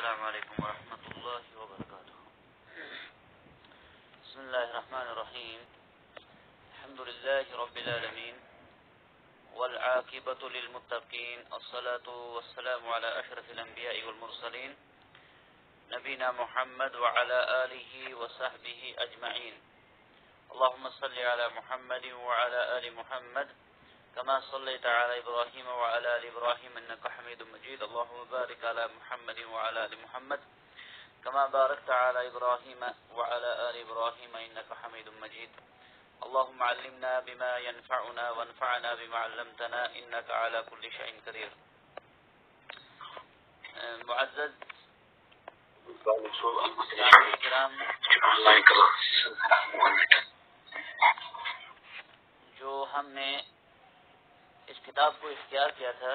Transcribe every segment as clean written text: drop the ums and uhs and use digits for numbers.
السلام علیکم ورحمۃ اللہ وبرکاتہ. بسم اللہ الرحمن الرحیم. الحمد للہ رب العالمین والعاقبۃ للمتقین الصلاة والسلام علی اشرف الانبیاء والمرسلین نبینا محمد وعلی آلہ وصحبہ اجمعین. اللهم صل على محمد وعلى آل محمد كما صليت على إبراهيم وعلى آل إبراهيم إنك حميد مجيد. اللهم بارك على محمد وعلى آل محمد كما باركت على إبراهيم وعلى آل إبراهيم إنك حميد مجيد. اللهم علمنا بما ينفعنا وانفعنا بما علمتنا إنك على كل شيء قدير. معزز کرام، جو ہم نے اس کتاب کو اختیار کیا تھا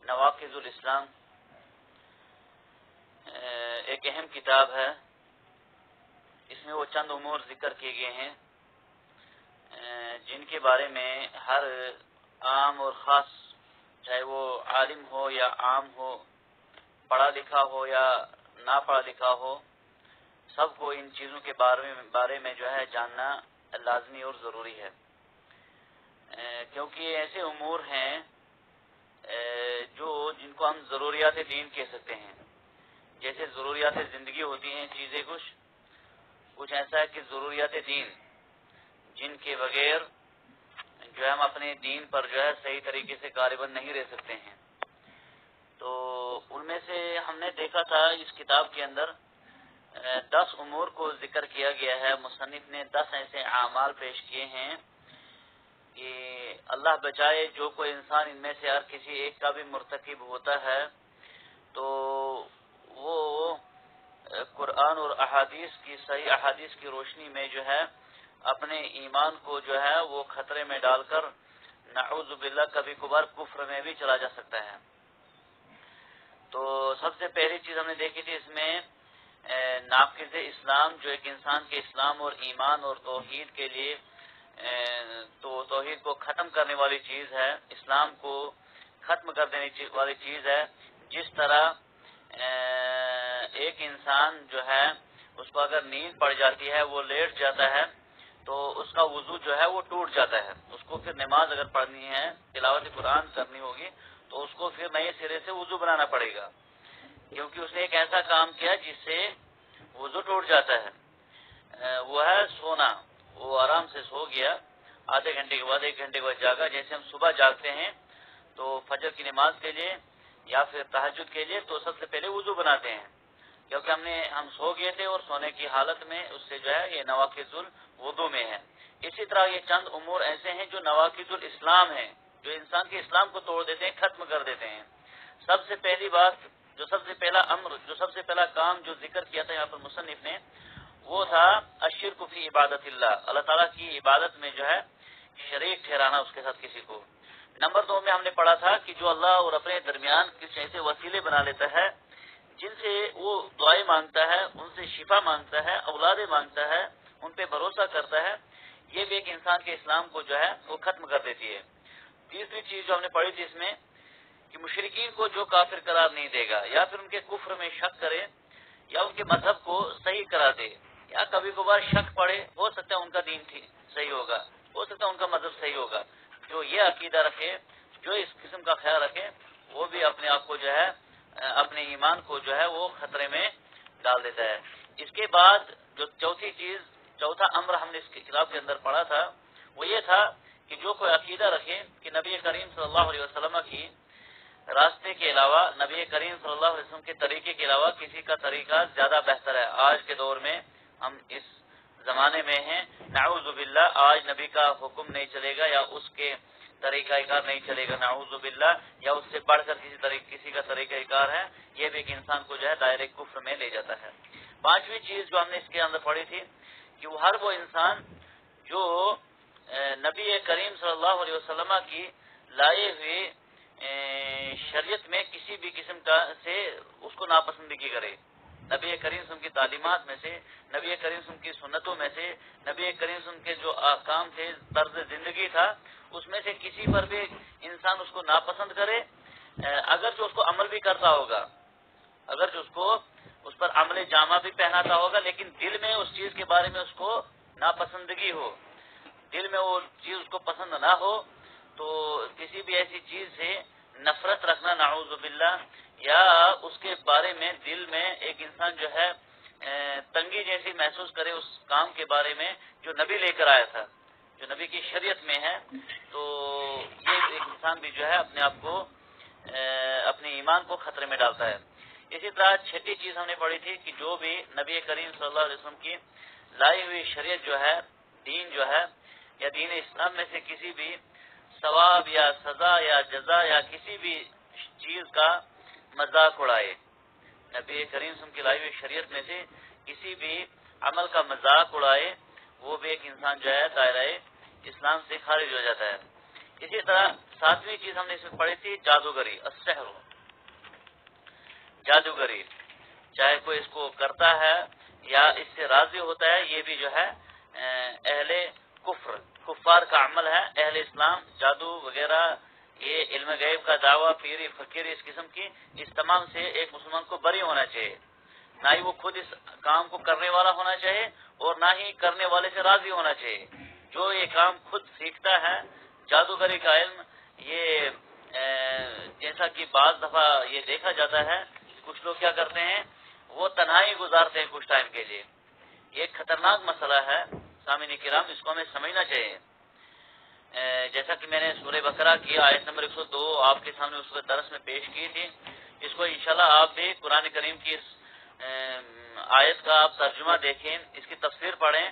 نواقض الاسلام، ایک اہم کتاب ہے. اس میں وہ چند امور ذکر کیے گئے ہیں جن کے بارے میں ہر عام اور خاص، چاہے وہ عالم ہو یا عام ہو، پڑھا لکھا ہو یا نہ پڑھا لکھا ہو، سب کو ان چیزوں کے بارے میں جو ہے جاننا لازمی اور ضروری ہے، کیونکہ یہ ایسے امور ہیں جن کو ہم ضروریات دین کہہ سکتے ہیں. جیسے ضروریات زندگی ہوتی ہیں چیزیں، کچھ ایسا ہے کہ ضروریات دین جن کے بغیر جو ہے ہم اپنے دین پر جو ہے صحیح طریقے سے غالباً نہیں رہ سکتے ہیں. تو ان میں سے ہم نے دیکھا تھا اس کتاب کے اندر 10 امور کو ذکر کیا گیا ہے. مصنف نے 10 ایسے اعمال پیش کیے ہیں کہ اللہ بچائے جو کوئی انسان ان میں سے ہر کسی ایک کا بھی مرتکب ہوتا ہے تو وہ قرآن اور احادیث کی، صحیح احادیث کی روشنی میں جو ہے اپنے ایمان کو جو ہے وہ خطرے میں ڈال کر نعوذ باللہ کبھی کبھار کفر میں بھی چلا جا سکتا ہے. تو سب سے پہلی چیز ہم نے دیکھی تھی اس میں ناقض اسلام، جو ایک انسان کے اسلام اور ایمان اور توحید کے لیے تو توحید کو ختم کرنے والی چیز ہے، اسلام کو ختم کر دینے والی چیز ہے. جس طرح ایک انسان جو ہے اس کو اگر نیند پڑ جاتی ہے، وہ لیٹ جاتا ہے تو اس کا وضو جو ہے وہ ٹوٹ جاتا ہے. اس کو پھر نماز اگر پڑھنی ہے، تلاوت قرآن کرنی ہوگی تو اس کو پھر نئے سرے سے وضو بنانا پڑے گا، کیونکہ اس نے ایک ایسا کام کیا جس سے وضو ٹوٹ جاتا ہے. وہ ہے سونا. وہ آرام سے سو گیا، آدھے گھنٹے کے بعد 1 گھنٹے کے بعد جاگا. جیسے ہم صبح جاگتے ہیں تو فجر کی نماز کے لیے یا پھر تہجد کے لیے تو سب سے پہلے وضو بناتے ہیں، کیونکہ ہم سو گئے تھے اور سونے کی حالت میں اس سے جو ہے یہ نواقض الوضو میں ہے. اسی طرح یہ چند امور ایسے ہیں جو نواقض الاسلام ہیں، جو انسان کے اسلام کو توڑ دیتے ہیں، ختم کر دیتے ہیں. سب سے پہلی بات، جو سب سے پہلا امر، جو سب سے پہلا کام جو ذکر کیا تھا یہاں پر مصنف نے، وہ تھا الشرک فی عبادت اللہ، اللہ تعالیٰ کی عبادت میں جو ہے شریک ٹھہرانا اس کے ساتھ کسی کو. نمبر 2 میں ہم نے پڑھا تھا کہ جو اللہ اور اپنے درمیان کچھ ایسے وسیلے بنا لیتا ہے جن سے وہ دعائیں مانگتا ہے، ان سے شفا مانگتا ہے، اولادیں مانگتا ہے، ان پہ بھروسہ کرتا ہے، یہ بھی ایک انسان کے اسلام کو جو ہے وہ ختم کر دیتی ہے. تیسری چیز جو ہم نے پڑھی تھی اس میں کہ مشرکین کو جو کافر قرار نہیں دے گا، یا پھر ان کے کفر میں شک کرے یا ان کے مذہب کو صحیح کرا دے، یا کبھی کبھار شک پڑے، ہو سکتا ہے ان کا دین صحیح ہوگا، ہو سکتا ہے ان کا مذہب صحیح ہوگا. جو یہ عقیدہ رکھے، جو اس قسم کا خیال رکھے، وہ بھی اپنے آپ کو جو ہے اپنے ایمان کو جو ہے وہ خطرے میں ڈال دیتا ہے. اس کے بعد جو چوتھا امر ہم نے اس کتاب کے اندر پڑھا تھا وہ یہ تھا کہ جو کوئی عقیدہ رکھے کہ نبی کریم صلی اللہ علیہ وسلم کی راستے کے علاوہ، نبی کریم صلی اللہ علیہ وسلم کے طریقے کے علاوہ کسی کا طریقہ زیادہ بہتر ہے. آج کے دور میں ہم اس زمانے میں ہیں، نعوذ باللہ، آج نبی کا حکم نہیں چلے گا یا اس کے طریقہ کار نہیں چلے گا، نعوذ باللہ، یا اس سے بڑھ کر کسی کا طریقہ کار ہے، یہ بھی ایک انسان کو جو ہے دائرے کفر میں لے جاتا ہے. 5ویں چیز جو ہم نے اس کے اندر پڑھی تھی کہ وہ انسان جو نبی کریم صلی اللہ علیہ وسلم کی لائے ہوئے شریعت میں کسی بھی قسم سے اس کو ناپسندگی کرے، نبی کریم صلی اللہ علیہ وسلم کی تعلیمات میں سے، نبی کریم صلی اللہ علیہ وسلم کی سنتوں میں سے، نبی کریم صلی اللہ علیہ وسلم کے جو احکام تھے، طرز زندگی تھا، اس میں سے کسی پر بھی انسان اس کو ناپسند کرے، اگرچہ اس کو عمل بھی کرتا ہوگا، اگرچہ اس پر عمل جامہ بھی پہناتا ہوگا، لیکن دل میں اس چیز کے بارے میں اس کو ناپسندگی ہو، دل میں وہ چیز اس کو پسند نہ ہو، تو کسی بھی ایسی چیز سے نفرت رکھنا نعوذ باللہ، یا اس کے بارے میں دل میں ایک انسان جو ہے تنگی جیسی محسوس کرے اس کام کے بارے میں جو نبی لے کر آیا تھا، جو نبی کی شریعت میں ہے، تو یہ ایک انسان بھی جو ہے اپنے آپ کو اپنے ایمان کو خطرے میں ڈالتا ہے۔ اسی طرح چھٹی چیز ہم نے پڑھی تھی کہ جو بھی نبی کریم صلی اللہ علیہ وسلم کی لائی ہوئی شریعت جو ہے، دین جو ہے، یا دین اسلام میں سے کسی بھی ثواب یا سزا یا جزا یا کسی بھی چیز کا مذاق اڑائے، نبی کریم صلی اللہ علیہ وسلم کی لائی ہوئی شریعت میں سے کسی بھی عمل کا مذاق اڑائے، وہ بھی ایک انسان جو ہے دائرہ اسلام سے خارج ہو جاتا ہے۔ اسی طرح ساتویں چیز ہم نے اس میں پڑھی تھی جادوگری، السحر، جادوگری، چاہے کوئی اس کو کرتا ہے یا اس سے راضی ہوتا ہے، یہ بھی جو ہے اہل کفار کا عمل ہے۔ اہل اسلام جادو وغیرہ، یہ علم غیب کا دعویٰ، پیری فقیر، اس قسم کی، اس تمام سے ایک مسلمان کو بری ہونا چاہیے، نہ ہی وہ خود اس کام کو کرنے والا ہونا چاہیے اور نہ ہی کرنے والے سے راضی ہونا چاہیے۔ جو یہ کام خود سیکھتا ہے، جادوگری کا علم، یہ جیسا کہ بعض دفعہ یہ دیکھا جاتا ہے، کچھ لوگ کیا کرتے ہیں، وہ تنہائی گزارتے ہیں کچھ ٹائم کے لیے۔ یہ ایک خطرناک مسئلہ ہے سامعین کرام، اس کو ہمیں سمجھنا چاہیے۔ جیسا کہ میں نے سورہ بقرہ کی آیت نمبر 102 آپ کے سامنے اس وقت درس میں پیش کی تھی، اس کو انشاءاللہ آپ بھی قرآن کریم کی اس آیت کا آپ ترجمہ دیکھیں، اس کی تفسیر پڑھیں۔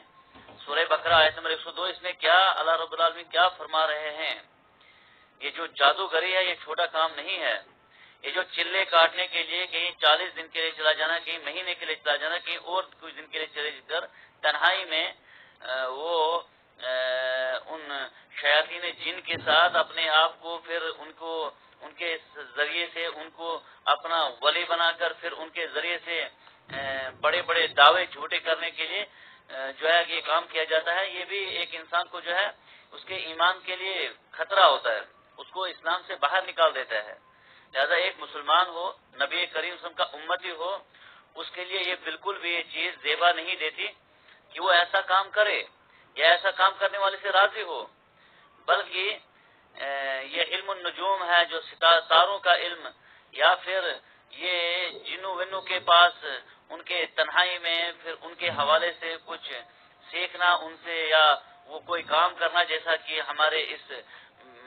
سورہ بقرہ آیت نمبر 102، اس میں کیا اللہ رب العالمین کیا فرما رہے ہیں؟ یہ جو جادوگری ہے یہ چھوٹا کام نہیں ہے۔ یہ جو چلے کاٹنے کے لیے کہیں 40 دن کے لیے چلا جانا، کہیں مہینے کے لیے چلا جانا، کہیں اور کچھ دن کے لیے چلے کر تنہائی میں وہ ان شیاطین جن کے ساتھ اپنے آپ کو، پھر ان کے ذریعے سے ان کو اپنا ولی بنا کر، پھر ان کے ذریعے سے بڑے بڑے دعوے جھوٹے کرنے کے لیے جو ہے یہ کام کیا جاتا ہے، یہ بھی ایک انسان کو جو ہے اس کے ایمان کے لیے خطرہ ہوتا ہے، اس کو اسلام سے باہر نکال دیتا ہے۔ لہذا ایک مسلمان ہو، نبی کریم صلی اللہ علیہ وسلم کا امتی ہو، اس کے لیے یہ بالکل بھی یہ چیز زیبا نہیں دیتی کہ وہ ایسا کام کرے یا ایسا کام کرنے والے سے راضی ہو، بلکہ یہ علم النجوم ہے، جو ستاروں کا علم، یا پھر یہ جنوں ونوں کے پاس ان کے تنہائی میں پھر ان کے حوالے سے کچھ سیکھنا ان سے، یا وہ کوئی کام کرنا، جیسا کہ ہمارے اس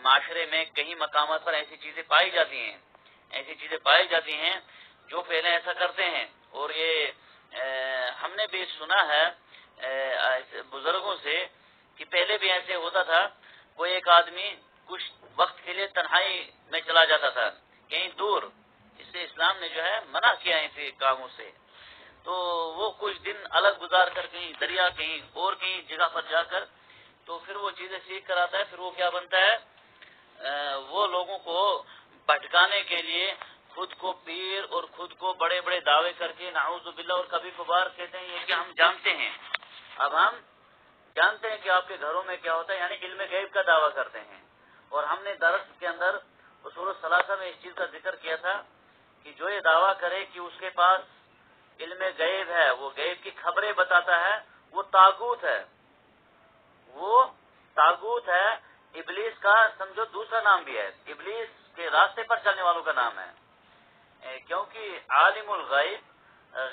معاشرے میں کئی مقامات پر ایسی چیزیں پائی جاتی ہیں جو پہلے ایسا کرتے ہیں۔ اور یہ ہم نے بھی سنا ہے بزرگوں سے کہ پہلے بھی ایسے ہوتا تھا، کوئی ایک آدمی کچھ وقت کے لیے تنہائی میں چلا جاتا تھا کہیں دور، اس سے اسلام نے جو ہے منع کیا ایسے کاموں سے، تو وہ کچھ دن الگ گزار کر کہیں دریا کہیں اور کہیں جگہ پر جا کر تو پھر وہ چیزیں سیکھ کر آتا ہے، پھر وہ کیا بنتا ہے، وہ لوگوں کو بھٹکانے کے لیے خود کو پیر اور خود کو بڑے بڑے دعوے کر کے نعوذ باللہ، اور کبھی کبھار کہتے ہیں یہ کہ ہم جانتے ہیں، اب ہم جانتے ہیں کہ آپ کے گھروں میں کیا ہوتا ہے، یعنی علم غیب کا دعویٰ کرتے ہیں۔ اور ہم نے درس کے اندر اصول الثلاثہ میں اس چیز کا ذکر کیا تھا کہ جو یہ دعویٰ کرے کہ اس کے پاس علم غیب ہے، وہ غیب کی خبریں بتاتا ہے، وہ طاغوت ہے، ابلیس کا سمجھو دوسرا نام بھی ہے، ابلیس کے راستے پر چلنے والوں کا نام ہے، کیونکہ عالم الغیب،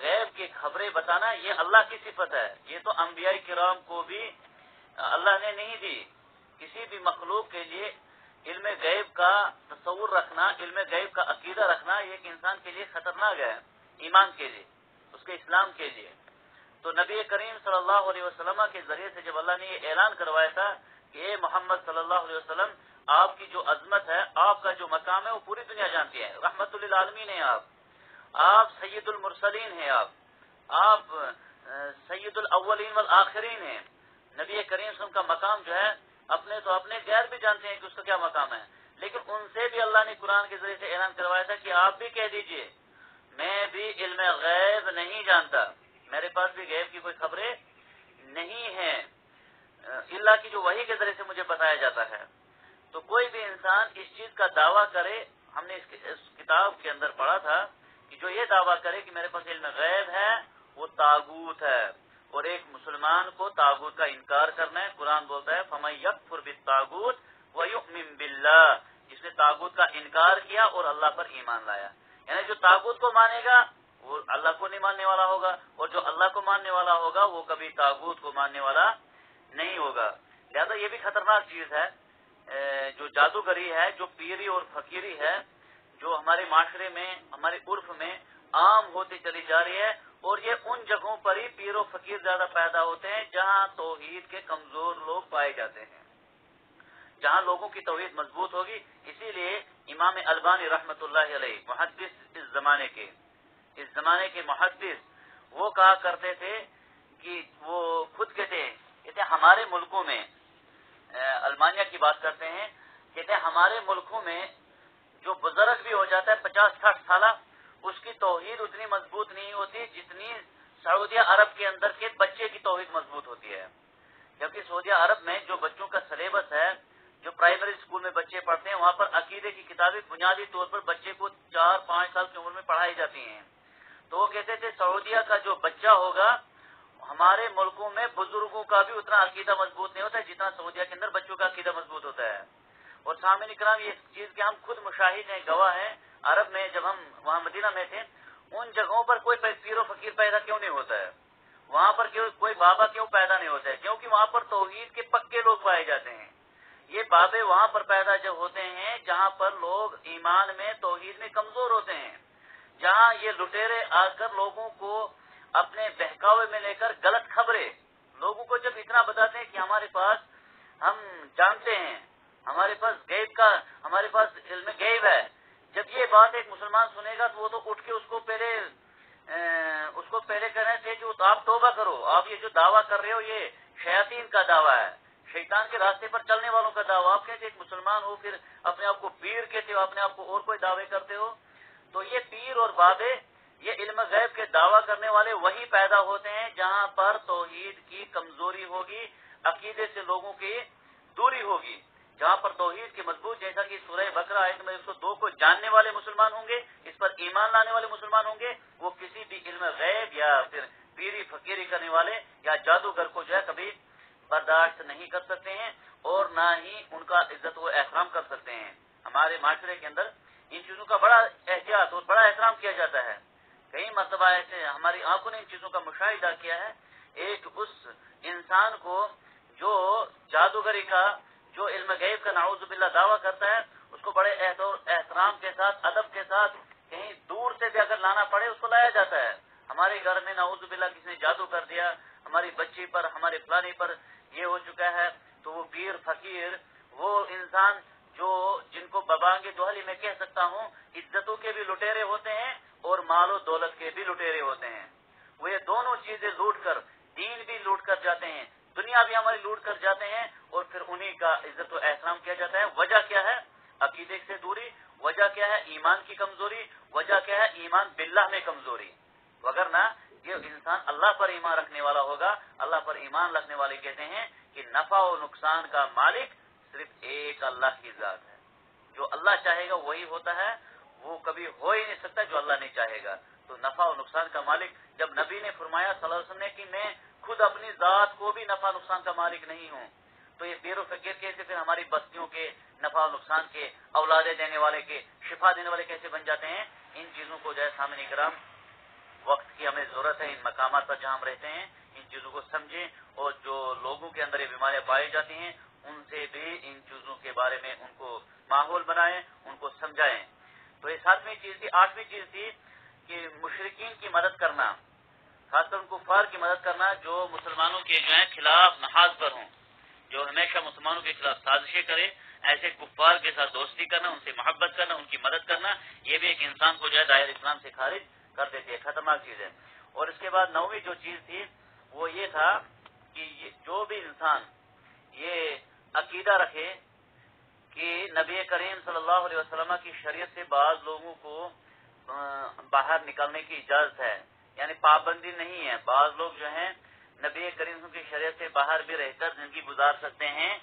غیب کی خبریں بتانا یہ اللہ کی صفت ہے، یہ تو انبیاء کرام کو بھی اللہ نے نہیں دی۔ کسی بھی مخلوق کے لیے علم غیب کا تصور رکھنا، علم غیب کا عقیدہ رکھنا، یہ ایک انسان کے لیے خطرناک ہے، ایمان کے لیے، اس کے اسلام کے لیے۔ تو نبی کریم صلی اللہ علیہ وسلم کے ذریعے سے جب اللہ نے یہ اعلان کروایا تھا کہ اے محمد صلی اللہ علیہ وسلم، آپ کی جو عظمت ہے، آپ کا جو مقام ہے، وہ پوری دنیا جانتی ہے، رحمت للعالمین ہیں آپ سید المرسلین ہیں، آپ سید الاولین والآخرین ہیں۔ نبی کریم صلی اللہ علیہ وسلم کا مقام جو ہے اپنے تو اپنے غیر بھی جانتے ہیں کہ اس کا کیا مقام ہے، لیکن ان سے بھی اللہ نے قرآن کے ذریعے سے اعلان کروایا تھا کہ آپ بھی کہہ دیجئے میں بھی علم غیب نہیں جانتا، میرے پاس بھی غیب کی کوئی خبریں نہیں ہیں، اللہ کی جو وحی کے ذریعے سے مجھے بتایا جاتا ہے۔ تو کوئی بھی انسان اس چیز کا دعویٰ کرے، ہم نے اس کتاب کے اندر پڑھا تھا کہ جو یہ دعویٰ کرے کہ میرے پاس علم غیب ہے وہ طاغوت ہے، اور ایک مسلمان کو طاغوت کا انکار کرنا ہے۔ قرآن بولتا ہے فَمَن يَكْفُرْ بِالطَّاغُوتِ وَيُؤْمِن بِاللَّهِ، جس نے طاغوت کا انکار کیا اور اللہ پر ایمان لایا، یعنی جو طاغوت کو مانے گا وہ اللہ کو نہیں ماننے والا ہوگا، اور جو اللہ کو ماننے والا ہوگا وہ کبھی طاغوت کو ماننے والا نہیں ہوگا۔ لہذا یہ بھی خطرناک چیز ہے، جو جادوگری ہے، جو پیری اور فقیری ہے، جو ہمارے معاشرے میں، ہمارے عرف میں عام ہوتی چلی جا رہی ہے، اور یہ ان جگہوں پر ہی پیر و فقیر زیادہ پیدا ہوتے ہیں جہاں توحید کے کمزور لوگ پائے جاتے ہیں، جہاں لوگوں کی توحید مضبوط ہوگی۔ اسی لیے امام البانی رحمۃ اللہ علیہ، محدث اس زمانے کے محدث، وہ کہا کرتے تھے کہ وہ خود کہتے ہمارے ملکوں میں، المانیہ کی بات کرتے ہیں، کہتے ہیں ہمارے ملکوں میں جو بزرگ بھی ہو جاتا ہے 50-60 سالہ، اس کی توحید اتنی مضبوط نہیں ہوتی جتنی سعودیہ عرب کے اندر کے بچے کی توحید مضبوط ہوتی ہے، جبکہ سعودیہ عرب میں جو بچوں کا سلیبس ہے، جو پرائمری اسکول میں بچے پڑھتے ہیں، وہاں پر عقیدے کی کتابیں بنیادی طور پر بچے کو 4-5 سال کی عمر میں پڑھائی جاتی ہیں۔ تو وہ کہتے تھے سعودیہ کا جو بچہ ہوگا، ہمارے ملکوں میں بزرگوں کا بھی اتنا عقیدہ مضبوط نہیں ہوتا ہے جتنا سعودیہ کے اندر بچوں کا عقیدہ مضبوط ہوتا ہے۔ اور سامعین کرام، یہ چیز کے ہم خود مشاہد ہیں، گواہ ہیں۔ عرب میں جب ہم وہاں مدینہ میں تھے، ان جگہوں پر کوئی پیر و فقیر پیدا کیوں نہیں ہوتا ہے، وہاں پر کوئی بابا کیوں پیدا نہیں ہوتا ہے؟ کیونکہ وہاں پر توحید کے پکے لوگ پائے جاتے ہیں۔ یہ بابے وہاں پر پیدا جب ہوتے ہیں جہاں پر لوگ ایمان میں، توحید میں کمزور ہوتے ہیں، جہاں یہ لٹیرے آ کر لوگوں کو اپنے بہکاوے میں لے کر غلط خبریں لوگوں کو جب اتنا بتاتے ہیں کہ ہمارے پاس، ہم جانتے ہیں، ہمارے پاس علم غیب ہے، جب یہ بات ایک مسلمان سنے گا تو وہ تو اٹھ کے اس کو پہلے کہنا چاہیے کہ آپ توبہ کرو، آپ یہ جو دعویٰ کر رہے ہو یہ شیاطین کا دعویٰ ہے، شیطان کے راستے پر چلنے والوں کا دعویٰ۔ آپ کہتے ایک مسلمان ہو، پھر اپنے آپ کو پیر کہتے ہو، اپنے آپ کو اور کوئی دعوے کرتے ہو۔ تو یہ پیر اور بابے، یہ علم غیب کے دعویٰ کرنے والے وہی پیدا ہوتے ہیں جہاں پر توحید کی کمزوری ہوگی، عقیدے سے لوگوں کی دوری ہوگی، جہاں پر توحید کی مضبوط، جیسا کہ سورہ بقرہ آیت نمبر 102 کو جاننے والے مسلمان ہوں گے، اس پر ایمان لانے والے مسلمان ہوں گے، وہ کسی بھی علم غیب یا پھر پیری فقیری کرنے والے یا جادوگر کو جو ہے کبھی برداشت نہیں کر سکتے ہیں، اور نہ ہی ان کا عزت و احترام کر سکتے ہیں۔ ہمارے معاشرے کے اندر ان چیزوں کا بڑا احتیاط اور بڑا احترام کیا جاتا ہے۔ کئی مرتبہ ایسے ہماری آنکھوں نے ان چیزوں کا مشاہدہ کیا ہے، ایک اس انسان کو جو جادوگری کا، جو علم غیب کا نعوذ باللہ دعویٰ کرتا ہے، اس کو بڑے احترام کے ساتھ، ادب کے ساتھ، کہیں دور سے بھی اگر لانا پڑے اس کو لایا جاتا ہے۔ ہمارے گھر میں نعوذ باللہ کسی نے جادو کر دیا، ہماری بچی پر، ہمارے فلانی پر یہ ہو چکا ہے، تو وہ پیر فقیر، وہ انسان جن کو ببانگے دوہلی میں کہہ سکتا ہوں، عزتوں کے بھی لٹیرے ہوتے ہیں اور مال و دولت کے بھی لٹیرے ہوتے ہیں۔ وہ یہ دونوں چیزیں لوٹ کر، دین بھی لوٹ کر جاتے ہیں، دنیا بھی ہماری لوٹ کر جاتے ہیں، اور پھر انہی کا عزت و احترام کیا جاتا ہے۔ وجہ کیا ہے؟ عقیدے سے دوری۔ وجہ کیا ہے؟ ایمان کی کمزوری۔ وجہ کیا ہے؟ ایمان باللہ میں کمزوری۔ وگرنہ یہ انسان اللہ پر ایمان رکھنے والا ہوگا۔ اللہ پر ایمان رکھنے والے کہتے ہیں کہ نفع و نقصان کا مالک صرف ایک اللہ کی ذات ہے، جو اللہ چاہے گا وہی ہوتا ہے، وہ کبھی ہو ہی نہیں سکتا جو اللہ نہیں چاہے گا۔ تو نفع و نقصان کا مالک، جب نبی نے فرمایا صلی اللہ علیہ وسلم نے کہ میں خود اپنی ذات کو بھی نفع نقصان کا مالک نہیں ہوں، تو یہ پیر و فقیر کیسے پھر ہماری بستیوں کے نفع و نقصان کے، اولادیں دینے والے کے، شفا دینے والے کیسے بن جاتے ہیں؟ ان چیزوں کو جو ہے سامعین کرام، وقت کی ہمیں ضرورت ہے، ان مقامات پر جہاں ہم رہتے ہیں ان چیزوں کو سمجھیں، اور جو لوگوں کے اندر یہ بیماریاں پائی جاتی ہیں ان سے بھی ان چیزوں کے بارے میں ان کو ماحول بنائیں، ان کو سمجھائیں۔ تو یہ 7ویں چیز تھی۔ 8ویں چیز تھی کہ مشرکین کی مدد کرنا، خاص کر ان کفار کی مدد کرنا جو مسلمانوں کے جو ہے خلاف نہاد پر ہوں، جو ہمیشہ مسلمانوں کے خلاف سازشیں کرے، ایسے کفار کے ساتھ دوستی کرنا، ان سے محبت کرنا، ان کی مدد کرنا، یہ بھی ایک انسان کو جو ہے دائرہ اسلام سے خارج کر دیتی ہے، خطرناک چیز ہے۔ اور اس کے بعد 9ویں جو چیز تھی وہ یہ تھا کہ جو بھی انسان یہ عقیدہ رکھے کہ نبی کریم صلی اللہ علیہ وسلم کی شریعت سے بعض لوگوں کو باہر نکلنے کی اجازت ہے، یعنی پابندی نہیں ہے، بعض لوگ جو ہیں نبی کریم کی شریعت سے باہر بھی رہ کر زندگی گزار سکتے ہیں۔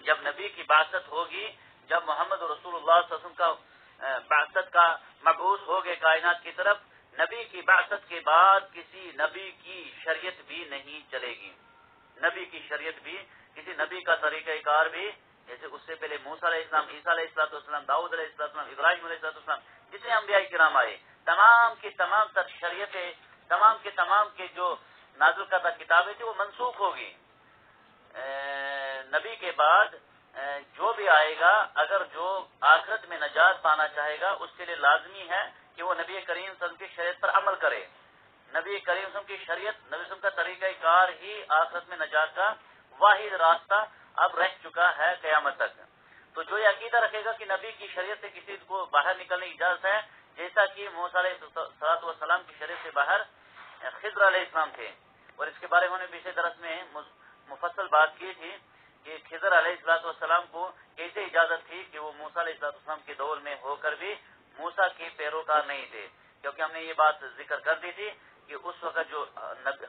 جب نبی کی بعثت ہوگی، جب محمد رسول اللہ صلی اللہ علیہ وسلم کا بعثت کا مبعوث ہو گئے کائنات کی طرف، نبی کی بعثت کے بعد کسی نبی کی شریعت بھی نہیں چلے گی، نبی کی شریعت بھی، کسی نبی کا طریقہ کار بھی، جیسے اس سے پہلے موسیٰ علیہ السلام، عیسیٰ علیہ السلام، داؤد علیہ السلام، ابراہیم علیہ السلام، جتنے انبیاء کرام آئے، تمام کی تمام تر شریعتیں، تمام کے جو نازل کردہ کتابیں تھیں وہ منسوخ ہوگی۔ نبی کے بعد جو بھی آئے گا، اگر جو آخرت میں نجات پانا چاہے گا، اس کے لیے لازمی ہے کہ وہ نبی کریم صلی اللہ علیہ وسلم کی شریعت پر عمل کرے۔ نبی کریم صلی اللہ علیہ وسلم کی شریعت، نبی صلی اللہ علیہ وسلم کا طریقہ کار ہی آخرت میں نجات کا واحد راستہ اب رہ چکا ہے قیامت تک۔ تو جو یہ عقیدہ رکھے گا کہ نبی کی شریعت سے کسی کو باہر نکلنے کی اجازت ہے، جیسا کہ موسیٰ علیہ السلام کی شریعت سے باہر خضر علیہ السلام تھے، اور اس کے بارے میں پچھلے درس میں مفصل بات کی تھی کہ خضر علیہ السلام کو کیسے اجازت تھی کہ وہ موسیٰ علیہ السلام کے دور میں ہو کر بھی موسیٰ کے پیروکار نہیں تھے، کیونکہ ہم نے یہ بات ذکر کر دی تھی کہ اس وقت جو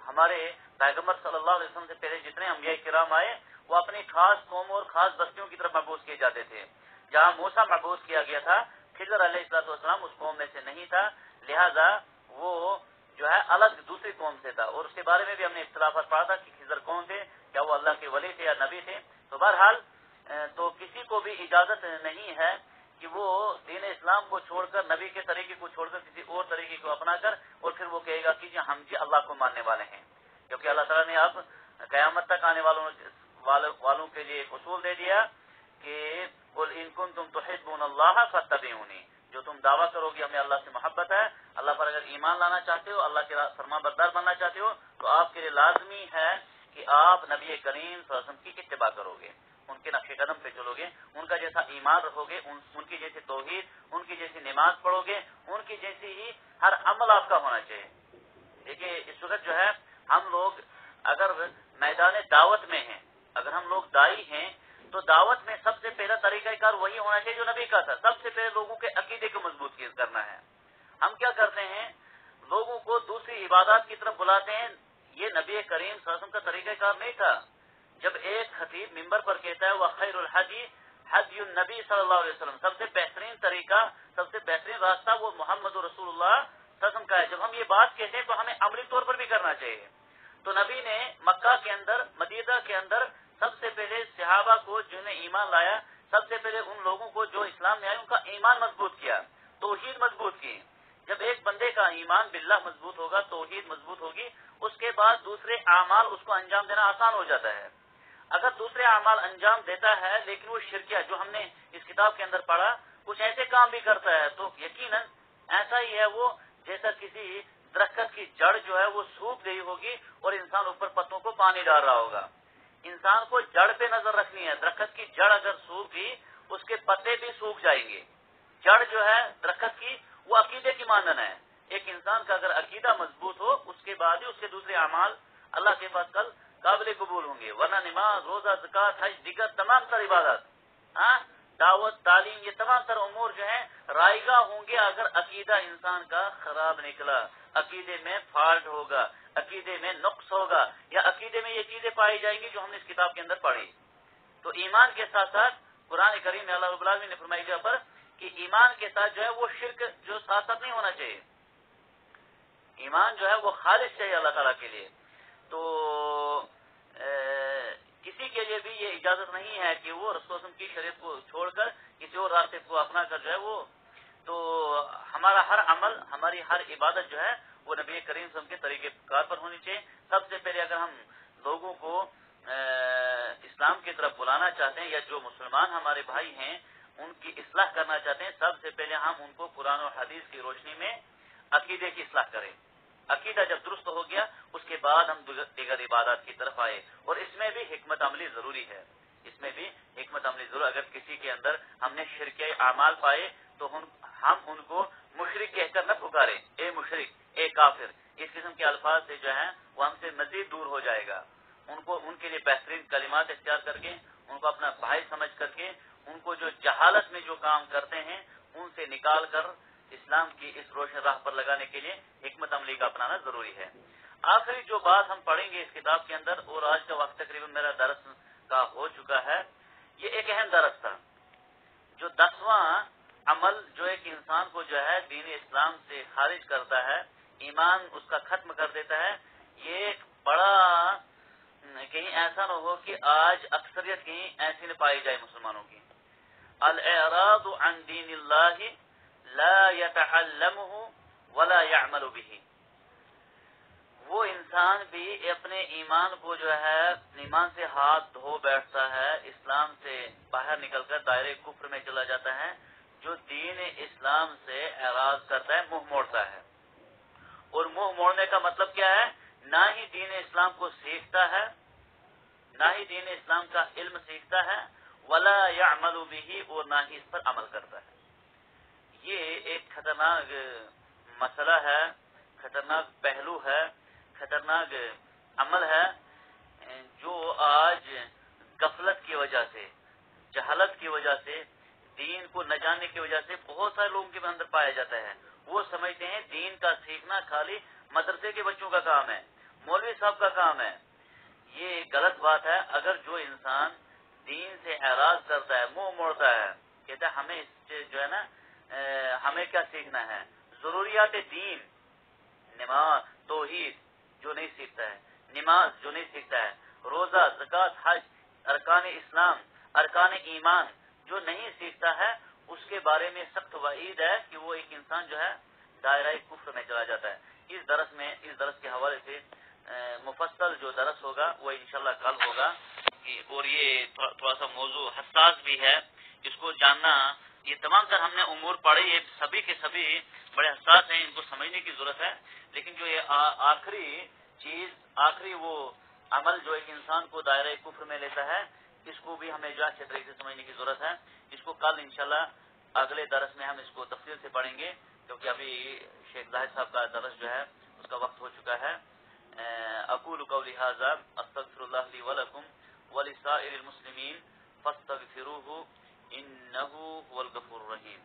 ہمارے پیغمبر صلی اللہ علیہ وسلم سے پہلے جتنے انبیاء کرام آئے، وہ اپنی خاص قوم اور خاص بستیوں کی طرف مبعوث کیے جاتے تھے۔ جہاں موسیٰ مبعوث کیا گیا تھا، خضر علیہ السلام اس قوم میں سے نہیں تھا، لہذا وہ جو ہے الگ دوسری قوم سے تھا، اور اس کے بارے میں بھی ہم نے اختلافات پڑھا تھا کہ خضر کون تھے، کیا وہ اللہ کے ولی تھے یا نبی تھے۔ تو بہرحال تو کسی کو بھی اجازت نہیں ہے کہ وہ دین اسلام کو چھوڑ کر، نبی کے طریقے کو چھوڑ کر کسی اور طریقے کو اپنا کر اور پھر وہ کہے گا کہ ہم اللہ کو ماننے والے ہیں، کیونکہ اللہ تعالیٰ نے اب قیامت تک آنے والوں کے لیے ایک اصول دے دیا کہ قل ان کنتم تحبون اللہ فاتبعونی، جو تم دعویٰ کرو گے ہمیں اللہ سے محبت ہے، اللہ پر اگر ایمان لانا چاہتے ہو، اللہ کے فرما بردار بننا چاہتے ہو، تو آپ کے لیے لازمی ہے کہ آپ نبی کریم صلی اللہ علیہ وسلم کی اتباع کرو گے، ان کے نقش قدم پہ چلو گے، ان کا جیسا ایمان رکھو گے، ان کی جیسی توحید، ان کی جیسی نماز پڑھو گے، ان کی جیسی ہی ہر عمل آپ کا ہونا چاہیے۔ دیکھیے اس وقت جو ہے ہم لوگ اگر میدان دعوت میں ہیں، اگر ہم لوگ دائی ہیں، تو دعوت میں سب سے پہلا طریقہ کار وہی ہونا چاہیے جو نبی کا تھا، سب سے پہلے لوگوں کے عقیدے کو مضبوط کرنا ہے۔ ہم کیا کرتے ہیں، لوگوں کو دوسری عبادات کی طرف بلاتے ہیں، یہ نبی کریم صلی اللہ علیہ وسلم کا طریقہ کار نہیں تھا۔ جب ایک خطیب ممبر پر کہتا ہے وَخَيْرُ الْحَدِي حَدْيُ النَّبِي صلی اللہ علیہ وسلم، سب سے بہترین طریقہ، سب سے بہترین راستہ وہ محمد رسول اللہ صلی اللہ علیہ وسلم کا ہے، جب ہم یہ بات کہتے ہیں تو ہمیں عملی طور پر بھی کرنا چاہیے۔ تو نبی نے مکہ کے اندر، مدینہ کے اندر سب سے پہلے صحابہ کو جنہیں ایمان لایا، سب سے پہلے ان لوگوں کو جو اسلام میں آئے ان کا ایمان مضبوط کیا، توحید مضبوط کی۔ جب ایک بندے کا ایمان باللہ مضبوط ہوگا، توحید مضبوط ہوگی، اس کے بعد دوسرے اعمال اس کو انجام دینا آسان ہو جاتا ہے۔ اگر دوسرے اعمال انجام دیتا ہے لیکن وہ شرکیہ، جو ہم نے اس کتاب کے اندر پڑھا، کچھ ایسے کام بھی کرتا ہے، تو یقیناً ایسا ہی ہے وہ جیسا کسی درخت کی جڑ جو ہے وہ سوکھ گئی ہوگی اور انسان اوپر پتوں کو پانی ڈال رہا ہوگا۔ انسان کو جڑ پہ نظر رکھنی ہے، درخت کی جڑ اگر سوکھ گئی اس کے پتے بھی سوکھ جائیں گے۔ جڑ جو ہے درخت کی وہ عقیدے کی مانند ہے۔ ایک انسان کا اگر عقیدہ مضبوط ہو، اس کے بعد ہی اس کے دوسرے اعمال اللہ کے پاس کل قابل قبول ہوں گے، ورنہ نماز، روزہ، زکوٰۃ، حج، دیگر تمام تر عبادات، دعوت، تعلیم، یہ تمام تر امور جو ہیں رائگاں ہوں گے اگر عقیدہ انسان کا خراب نکلا، عقیدے میں فالٹ ہوگا، عقیدے میں نقص ہوگا، یا عقیدے میں یہ چیزیں پائی جائیں گی جو ہم نے اس کتاب کے اندر پڑھی۔ تو ایمان کے ساتھ ساتھ قرآن کریم میں اللہ رب العالمین نے فرمائی جگہ پر کہ ایمان کے ساتھ جو ہے وہ شرک جو ساتھ ساتھ نہیں ہونا چاہیے، ایمان جو ہے وہ خالص چاہیے اللہ تعالیٰ کے لیے۔ تو کسی کے لیے بھی یہ اجازت نہیں ہے کہ وہ رسول اللہ کی شریعت کو چھوڑ کر کسی اور راستے کو اپنا کر جو ہے وہ، تو ہمارا ہر عمل، ہماری ہر عبادت جو ہے وہ نبی کریم صلی اللہ علیہ وسلم کے طریقے کار پر ہونی چاہیے۔ سب سے پہلے اگر ہم لوگوں کو اسلام کی طرف بلانا چاہتے ہیں، یا جو مسلمان ہمارے بھائی ہیں ان کی اصلاح کرنا چاہتے ہیں، سب سے پہلے ہم ان کو قرآن و حدیث کی روشنی میں عقیدے کی اصلاح کریں۔ عقیدہ جب درست ہو گیا اس کے بعد ہم دیگر عبادات کی طرف آئے، اور اس میں بھی حکمت عملی ضروری ہے، اس میں بھی حکمت عملی ضرور۔ اگر کسی کے اندر ہم نے شرکیہ اعمال پائے تو ہم ان کو مشرک کہہ کر نہ پکارے، اے مشرک، اے کافر، اس قسم کے الفاظ سے جو ہیں وہ ہم سے مزید دور ہو جائے گا۔ ان کے لیے بہترین کلمات اختیار کر کے، ان کو اپنا بھائی سمجھ کر کے، ان کو جو جہالت میں جو کام کرتے ہیں ان سے نکال کر اسلام کی اس روشن راہ پر لگانے کے لیے حکمت عملی کا اپنانا ضروری ہے۔ آخری جو بات ہم پڑھیں گے اس کتاب کے اندر، اور آج کا وقت تقریباً میرا درس کا ہو چکا ہے، یہ ایک اہم درس تھا، جو 10واں عمل جو ایک انسان کو جو ہے دین اسلام سے خارج کرتا ہے، ایمان اس کا ختم کر دیتا ہے، یہ ایک بڑا کہیں ایسا نہ ہو کہ آج اکثریت کہیں ایسی نہ پائی جائے مسلمانوں کی. الاعراض عن دین اللہ لا يتعلمه ولا يعمل به. وہ انسان بھی اپنے ایمان کو جو ہے ایمان سے ہاتھ دھو بیٹھتا ہے، اسلام سے باہر نکل کر دائرے کفر میں چلا جاتا ہے، جو دین اسلام سے اعراض کرتا ہے، منہ موڑتا ہے. اور منہ موڑنے کا مطلب کیا ہے؟ نہ ہی دین اسلام کو سیکھتا ہے، نہ ہی دین اسلام کا علم سیکھتا ہے، ولا يعمل به، اور نہ ہی اس پر عمل کرتا ہے. یہ ایک خطرناک مسئلہ ہے، خطرناک پہلو ہے، خطرناک عمل ہے، جو آج غفلت کی وجہ سے، جہالت کی وجہ سے، دین کو نہ جاننے کی وجہ سے بہت سارے لوگوں کے اندر پایا جاتا ہے. وہ سمجھتے ہیں دین کا سیکھنا خالی مدرسے کے بچوں کا کام ہے، مولوی صاحب کا کام ہے. یہ غلط بات ہے. اگر جو انسان دین سے اعراض کرتا ہے، منہ موڑتا ہے، کہتا ہے ہمیں اس سے جو ہے نا ہمیں کیا سیکھنا ہے، ضروریات دین، نماز، توحید جو نہیں سیکھتا ہے، نماز جو نہیں سیکھتا ہے، روزہ، زکوٰۃ، حج، ارکان اسلام، ارکان ایمان جو نہیں سیکھتا ہے، اس کے بارے میں سخت وعید ہے کہ وہ ایک انسان جو ہے دائرہ کفر میں چلا جاتا ہے. اس درس کے حوالے سے مفصل جو درس ہوگا وہ انشاءاللہ کل ہوگا. اور یہ تھوڑا سا موضوع حساس بھی ہے، اس کو جاننا، یہ تمام تر ہم نے امور پڑھے، یہ سبھی کے سبھی بڑے حساس ہیں، ان کو سمجھنے کی ضرورت ہے. لیکن جو یہ آخری چیز، آخری وہ عمل جو ایک انسان کو دائرہ کفر میں لیتا ہے، اس کو بھی ہمیں جو اچھے طریقے سے سمجھنے کی ضرورت ہے. اس کو کل انشاءاللہ اگلے درس میں ہم اس کو تفصیل سے پڑھیں گے، کیونکہ ابھی شیخ زاہد صاحب کا درس جو ہے اس کا وقت ہو چکا ہے. اقول قولی ھذا استغفر اللہ لی ولکم ولسائر المسلمین فاستغفروہ انہ هو الغفور الرحیم.